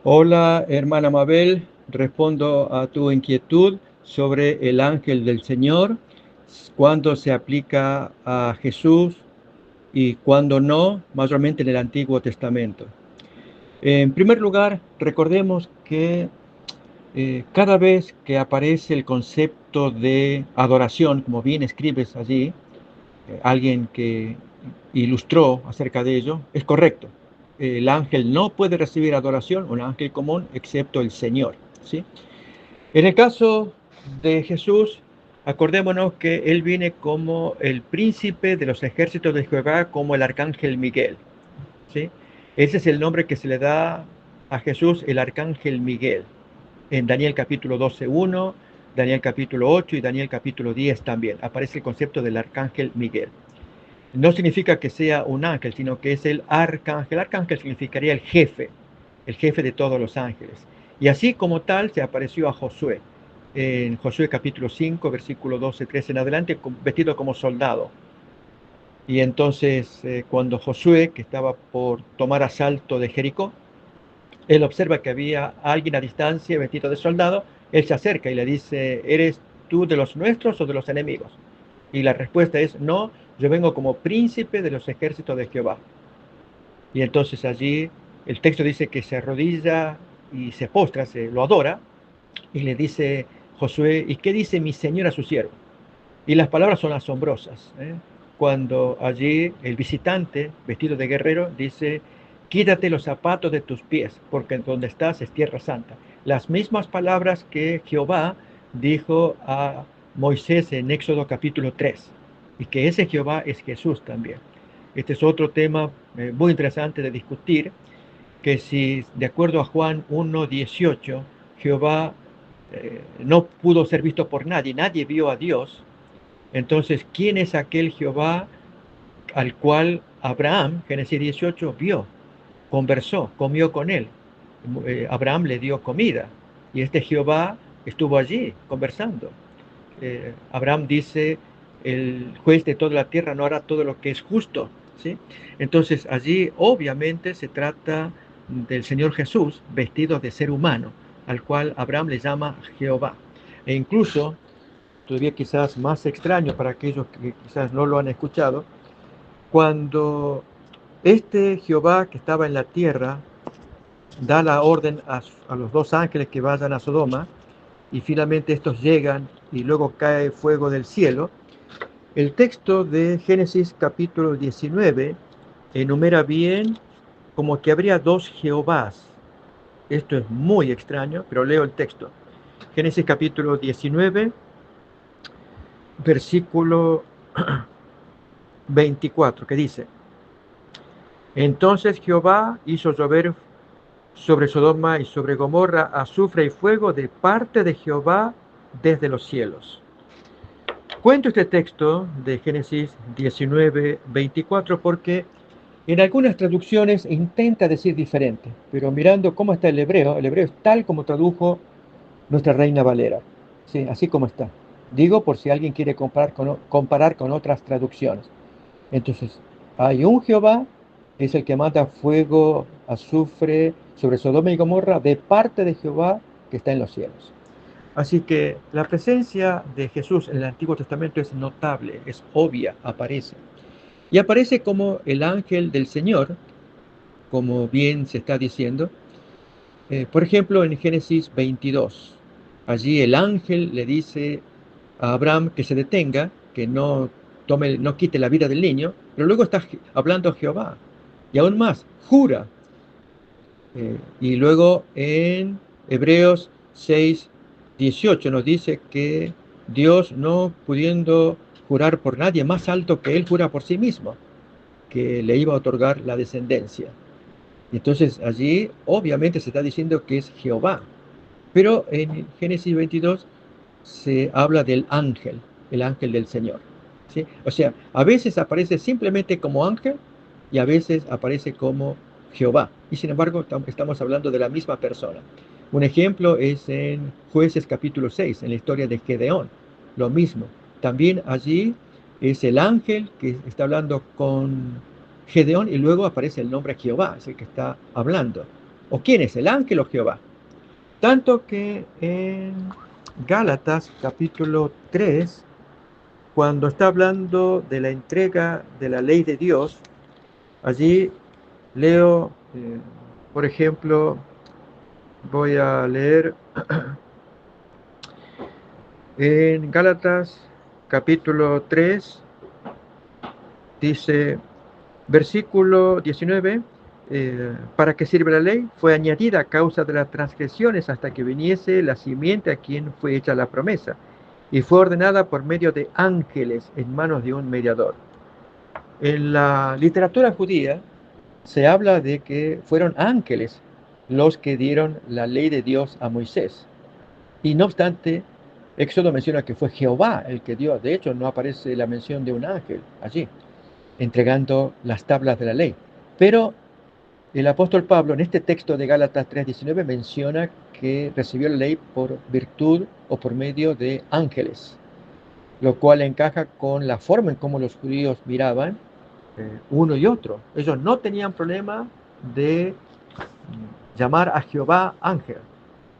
Hola, hermana Mabel, respondo a tu inquietud sobre el ángel del Señor, cuándo se aplica a Jesús y cuándo no, mayormente en el Antiguo Testamento. En primer lugar, recordemos que cada vez que aparece el concepto de adoración, como bien escribes allí, alguien que ilustró acerca de ello, es correcto. El ángel no puede recibir adoración, un ángel común, excepto el Señor, ¿sí? En el caso de Jesús, acordémonos que Él viene como el príncipe de los ejércitos de Jehová, como el arcángel Miguel, ¿sí? Ese es el nombre que se le da a Jesús, el arcángel Miguel, en Daniel capítulo 12:1, Daniel capítulo 8 y Daniel capítulo 10 también. Aparece el concepto del arcángel Miguel. No significa que sea un ángel, sino que es el arcángel. Arcángel significaría el jefe de todos los ángeles. Y así como tal se apareció a Josué, en Josué capítulo 5, versículo 12, 13 en adelante, vestido como soldado. Y entonces cuando Josué, que estaba por tomar asalto de Jericó, él observa que había alguien a distancia vestido de soldado, él se acerca y le dice, ¿eres tú de los nuestros o de los enemigos? Y la respuesta es, no, yo vengo como príncipe de los ejércitos de Jehová. Y entonces allí el texto dice que se arrodilla y se postra, se lo adora, y le dice Josué, ¿y qué dice mi señor a su siervo? Y las palabras son asombrosas, ¿eh? Cuando allí el visitante, vestido de guerrero, dice, quítate los zapatos de tus pies, porque donde estás es tierra santa. Las mismas palabras que Jehová dijo a Moisés en Éxodo capítulo 3, y que ese Jehová es Jesús también. Este es otro tema muy interesante de discutir, que si de acuerdo a Juan 1:18, Jehová no pudo ser visto por nadie, nadie vio a Dios. Entonces, ¿quién es aquel Jehová al cual Abraham, Génesis 18, vio, conversó, comió con él? Abraham le dio comida y este Jehová estuvo allí conversando. Abraham dice, el juez de toda la tierra no hará todo lo que es justo, ¿sí? Entonces, allí obviamente se trata del Señor Jesús vestido de ser humano, al cual Abraham le llama Jehová. E incluso todavía quizás más extraño para aquellos que quizás no lo han escuchado, cuando este Jehová que estaba en la tierra da la orden a los dos ángeles que vayan a Sodoma y finalmente estos llegan y luego cae fuego del cielo, el texto de Génesis capítulo 19 enumera bien como que habría dos Jehovás. Esto es muy extraño, pero leo el texto. Génesis capítulo 19, versículo 24, que dice, entonces Jehová hizo llover sobre Sodoma y sobre Gomorra azufre y fuego de parte de Jehová desde los cielos. Cuento este texto de Génesis 19, 24 porque en algunas traducciones intenta decir diferente, pero mirando cómo está el hebreo es tal como tradujo nuestra Reina Valera, sí, así como está. Digo por si alguien quiere comparar con otras traducciones. Entonces, hay un Jehová, es el que manda fuego, azufre sobre Sodoma y Gomorra de parte de Jehová que está en los cielos. Así que la presencia de Jesús en el Antiguo Testamento es notable, es obvia, aparece. Y aparece como el ángel del Señor, como bien se está diciendo. Por ejemplo, en Génesis 22, allí el ángel le dice a Abraham que se detenga, que no tome, no quite la vida del niño, pero luego está hablando a Jehová. Y aún más, jura. Y luego en Hebreos 6:18 nos dice que Dios, no pudiendo jurar por nadie más alto que él, jura por sí mismo, que le iba a otorgar la descendencia. Y entonces allí obviamente se está diciendo que es Jehová. Pero en Génesis 22 se habla del ángel, el ángel del Señor, ¿sí? O sea, a veces aparece simplemente como ángel y a veces aparece como Jehová. Y sin embargo, estamos hablando de la misma persona. Un ejemplo es en Jueces capítulo 6, en la historia de Gedeón. Lo mismo. También allí es el ángel que está hablando con Gedeón y luego aparece el nombre Jehová, es el que está hablando. ¿O quién es, el ángel o Jehová? Tanto que en Gálatas capítulo 3, cuando está hablando de la entrega de la ley de Dios, allí leo, por ejemplo, voy a leer en Gálatas capítulo 3, dice, versículo 19, ¿para qué sirve la ley? Fue añadida a causa de las transgresiones hasta que viniese la simiente a quien fue hecha la promesa, y fue ordenada por medio de ángeles en manos de un mediador. En la literatura judía se habla de que fueron ángeles los que dieron la ley de Dios a Moisés. Y no obstante, Éxodo menciona que fue Jehová el que dio. De hecho, no aparece la mención de un ángel allí, entregando las tablas de la ley. Pero el apóstol Pablo en este texto de Gálatas 3:19 menciona que recibió la ley por virtud o por medio de ángeles, lo cual encaja con la forma en cómo los judíos miraban uno y otro. Ellos no tenían problema de llamar a Jehová ángel.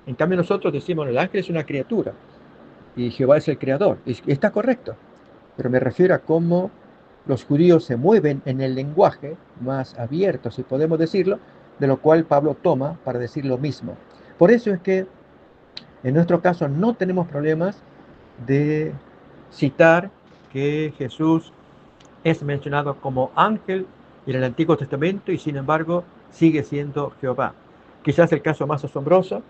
En cambio nosotros decimos, el ángel es una criatura y Jehová es el creador. Y está correcto, pero me refiero a cómo los judíos se mueven en el lenguaje más abierto, si podemos decirlo, de lo cual Pablo toma para decir lo mismo. Por eso es que en nuestro caso no tenemos problemas de citar que Jesús es mencionado como ángel en el Antiguo Testamento y sin embargo sigue siendo Jehová. Quizás el caso más asombroso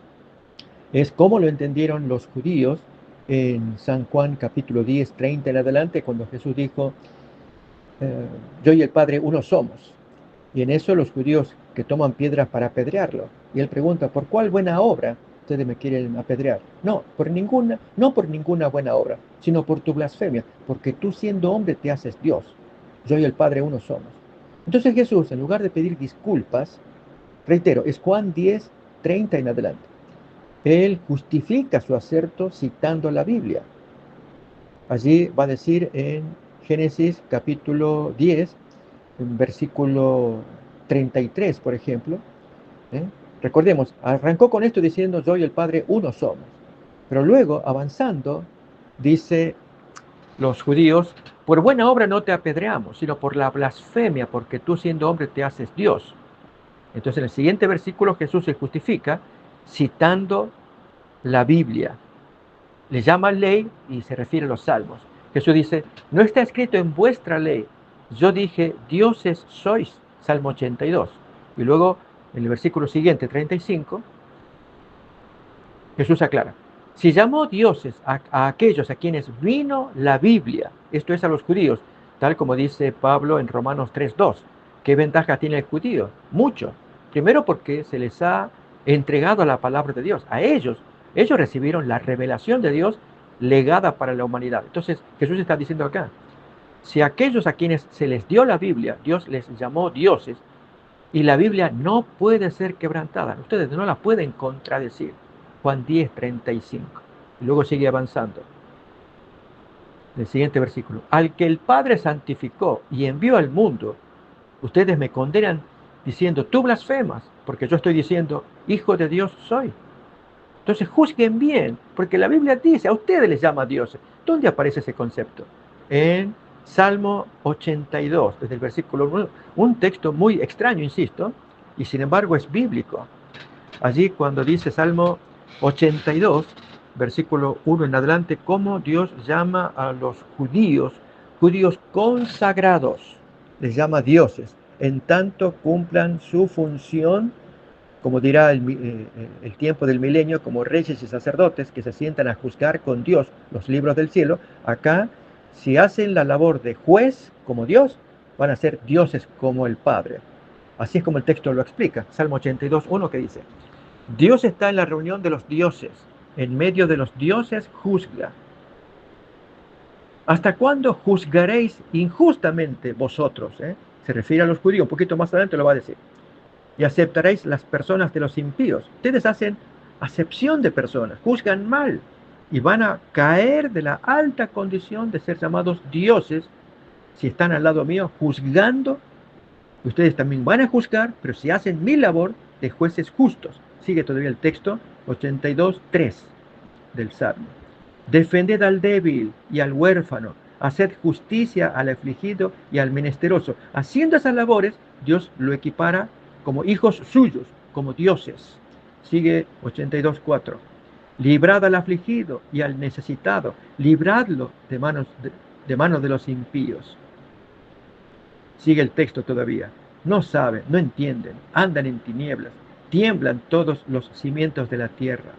es cómo lo entendieron los judíos en San Juan capítulo 10, 30 en adelante, cuando Jesús dijo, yo y el Padre uno somos. Y en eso los judíos que toman piedras para apedrearlo. Y él pregunta, ¿por cuál buena obra ustedes me quieren apedrear? No, no por ninguna buena obra, sino por tu blasfemia, porque tú siendo hombre te haces Dios. Yo y el Padre uno somos. Entonces Jesús, en lugar de pedir disculpas, reitero, es Juan 10, 30 en adelante. Él justifica su acerto citando la Biblia. Allí va a decir en Génesis capítulo 10, en versículo 33, por ejemplo. ¿eh? Recordemos, arrancó con esto diciendo, yo y el Padre uno somos. Pero luego, avanzando, dice los judíos, por buena obra no te apedreamos, sino por la blasfemia, porque tú siendo hombre te haces Dios. Entonces en el siguiente versículo Jesús se justifica citando la Biblia. Le llama ley y se refiere a los salmos. Jesús dice, no está escrito en vuestra ley. Yo dije, dioses sois, Salmo 82. Y luego, en el versículo siguiente, 35, Jesús aclara, si llamó dioses a aquellos a quienes vino la Biblia, esto es a los judíos, tal como dice Pablo en Romanos 3:2, ¿qué ventaja tiene el judío? Mucho. Primero porque se les ha entregado la palabra de Dios. A ellos recibieron la revelación de Dios legada para la humanidad. Entonces Jesús está diciendo acá, si aquellos a quienes se les dio la Biblia, Dios les llamó dioses, y la Biblia no puede ser quebrantada, ustedes no la pueden contradecir. Juan 10, 35. Y luego sigue avanzando. El siguiente versículo. Al que el Padre santificó y envió al mundo, ustedes me condenan diciendo, tú blasfemas, porque yo estoy diciendo, hijo de Dios soy. Entonces juzguen bien, porque la Biblia dice, a ustedes les llama dioses. ¿Dónde aparece ese concepto? En Salmo 82, desde el versículo 1, un texto muy extraño, insisto, y sin embargo es bíblico. Allí cuando dice Salmo 82, versículo 1 en adelante, cómo Dios llama a los judíos consagrados, les llama dioses, en tanto cumplan su función, como dirá el tiempo del milenio, como reyes y sacerdotes que se sientan a juzgar con Dios los libros del cielo. Acá, si hacen la labor de juez como Dios, van a ser dioses como el Padre. Así es como el texto lo explica. Salmo 82, 1 que dice, Dios está en la reunión de los dioses, en medio de los dioses juzga. ¿Hasta cuándo juzgaréis injustamente vosotros? Se refiere a los judíos, un poquito más adelante lo va a decir. Y aceptaréis las personas de los impíos. Ustedes hacen acepción de personas, juzgan mal y van a caer de la alta condición de ser llamados dioses si están al lado mío juzgando. Ustedes también van a juzgar, pero si hacen mi labor, de jueces justos. Sigue todavía el texto 82:3 del Salmo. Defended al débil y al huérfano, haced justicia al afligido y al menesteroso. Haciendo esas labores, Dios lo equipara como hijos suyos, como dioses. Sigue 82:4. Librad al afligido y al necesitado, libradlo de manos de los impíos. Sigue el texto todavía. No saben, no entienden, andan en tinieblas, tiemblan todos los cimientos de la tierra.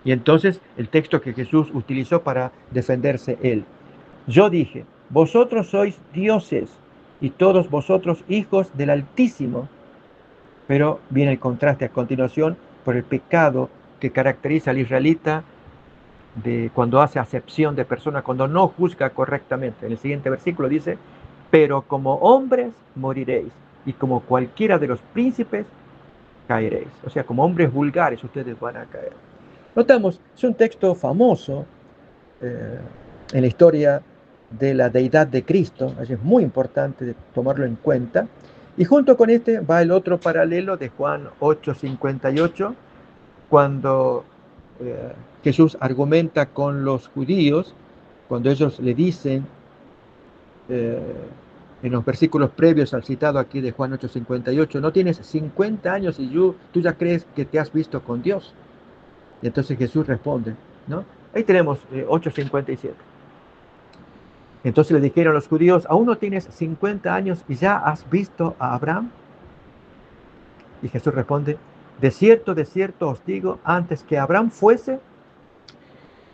Y entonces el texto que Jesús utilizó para defenderse él. Yo dije, vosotros sois dioses y todos vosotros hijos del Altísimo. Pero viene el contraste a continuación por el pecado que caracteriza al israelita de cuando hace acepción de persona, cuando no juzga correctamente. En el siguiente versículo dice, pero como hombres moriréis y como cualquiera de los príncipes caeréis. O sea, como hombres vulgares ustedes van a caer. Notamos, es un texto famoso en la historia de la deidad de Cristo, así es muy importante tomarlo en cuenta. Y junto con este va el otro paralelo de Juan 8:58, cuando Jesús argumenta con los judíos, cuando ellos le dicen, eh, en los versículos previos al citado aquí de Juan 8:58, no tienes 50 años y tú ya crees que te has visto con Dios. Y entonces Jesús responde, ¿no? Ahí tenemos 8:57. Entonces le dijeron los judíos, ¿aún no tienes 50 años y ya has visto a Abraham? Y Jesús responde, de cierto os digo, antes que Abraham fuese.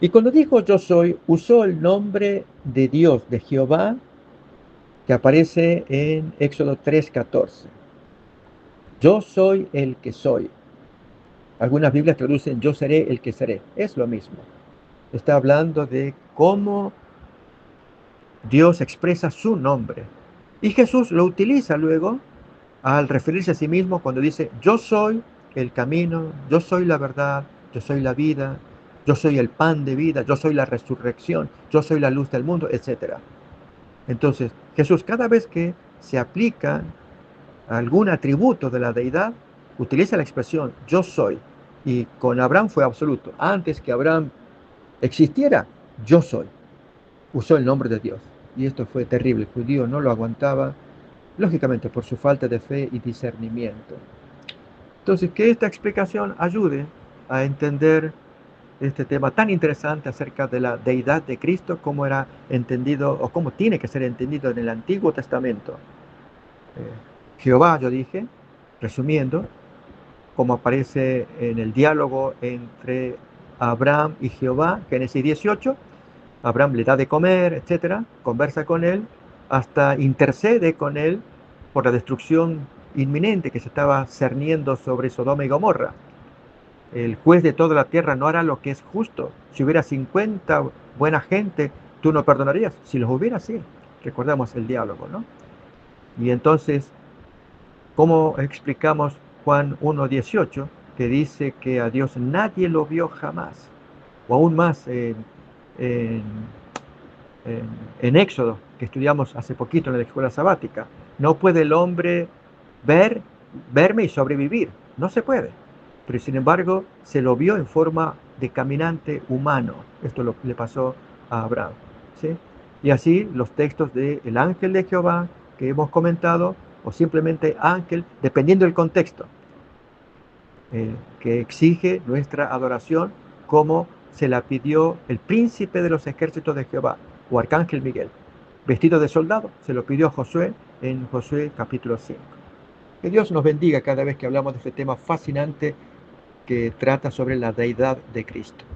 Y cuando dijo yo soy, usó el nombre de Dios, de Jehová, que aparece en Éxodo 3:14. Yo soy el que soy. Algunas Biblias traducen yo seré el que seré. Es lo mismo. Está hablando de cómo Dios expresa su nombre. Y Jesús lo utiliza luego al referirse a sí mismo cuando dice, yo soy el camino, yo soy la verdad, yo soy la vida, yo soy el pan de vida, yo soy la resurrección, yo soy la luz del mundo, etc. Entonces, Jesús cada vez que se aplica algún atributo de la deidad, utiliza la expresión yo soy. Y con Abraham fue absoluto. Antes que Abraham existiera, yo soy. Usó el nombre de Dios. Y esto fue terrible. El judío no lo aguantaba, lógicamente por su falta de fe y discernimiento. Entonces, que esta explicación ayude a entender este tema tan interesante acerca de la deidad de Cristo, cómo era entendido o cómo tiene que ser entendido en el Antiguo Testamento. Jehová, yo dije, resumiendo, como aparece en el diálogo entre Abraham y Jehová, Génesis 18, Abraham le da de comer, etcétera, conversa con él, hasta intercede con él por la destrucción inminente que se estaba cerniendo sobre Sodoma y Gomorra. El juez de toda la tierra no hará lo que es justo. Si hubiera 50 buena gente, tú no perdonarías. Si los hubiera, sí. Recordamos el diálogo, ¿no? Y entonces, ¿cómo explicamos Juan 1:18, que dice que a Dios nadie lo vio jamás? O aún más en Éxodo, que estudiamos hace poquito en la escuela sabática. No puede el hombre verme y sobrevivir. No se puede. Pero sin embargo, se lo vio en forma de caminante humano. Esto le pasó a Abraham, ¿sí? Y así los textos del ángel de Jehová que hemos comentado, o simplemente ángel, dependiendo del contexto, que exige nuestra adoración, como se la pidió el príncipe de los ejércitos de Jehová, o arcángel Miguel, vestido de soldado, se lo pidió a Josué en Josué capítulo 5. Que Dios nos bendiga cada vez que hablamos de este tema fascinante que trata sobre la deidad de Cristo.